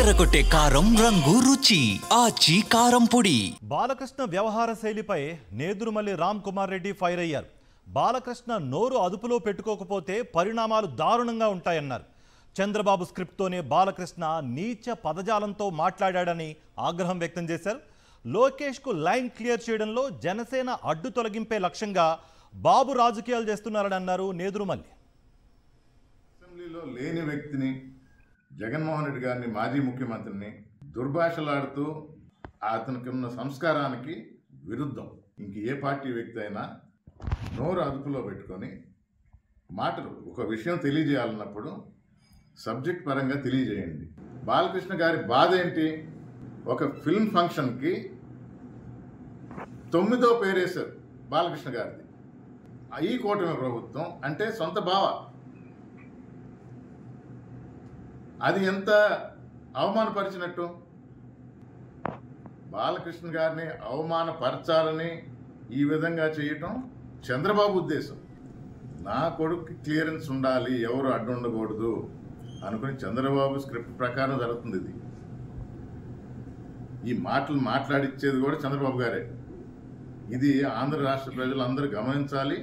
అదరగొట్టే కారం రంగు రుచి ఆచి కారం పొడి. బాలకృష్ణ వ్యవహార శైలిపై నేదురుమల్లి రామ్ కుమార్ రెడ్డి ఫైర్ అయ్యారు. బాలకృష్ణ నోరు అదుపులో పెట్టుకోకపోతే పరిణామాలు దారుణంగా ఉంటాయన్నారు. చంద్రబాబు స్క్రిప్ట్తోనే బాలకృష్ణ నీచ పదజాలంతో మాట్లాడాడని ఆగ్రహం వ్యక్తం చేశారు. లోకేష్కు లైన్ క్లియర్ చేయడంలో జనసేన అడ్డు తొలగింపే లక్ష్యంగా బాబు రాజకీయాలు చేస్తున్నారని అన్నారు నేదురుమల్లి. అసెంబ్లీలో లేని వ్యక్తిని, జగన్మోహన్ రెడ్డి గారిని, మాజీ ముఖ్యమంత్రిని దుర్భాషలాడుతూ అతనికి ఉన్న సంస్కారానికి విరుద్ధం. ఇంక ఏ పార్టీ వ్యక్తి అయినా నోరు అదుపులో పెట్టుకొని మాటలు, ఒక విషయం తెలియజేయాలన్నప్పుడు సబ్జెక్ట్ పరంగా తెలియజేయండి. బాలకృష్ణ గారి బాధ ఏంటి? ఒక ఫిల్మ్ ఫంక్షన్కి 9వ పేరేశారు బాలకృష్ణ గారిది. ఈ కూటమి ప్రభుత్వం అంటే సొంత బావ. అది ఎంత అవమానపరిచినట్టు? బాలకృష్ణ గారిని అవమానపరచాలని ఈ విధంగా చేయటం చంద్రబాబు ఉద్దేశం. నా కొడుకు క్లియరెన్స్ ఉండాలి, ఎవరు అడ్డు ఉండకూడదు అనుకుని చంద్రబాబు స్క్రిప్ట్ ప్రకారం జరుగుతుంది. ఇది ఈ మాటలు మాట్లాడిచ్చేది కూడా చంద్రబాబు గారే. ఇది ఆంధ్ర రాష్ట్ర ప్రజలు అందరూ గమనించాలి.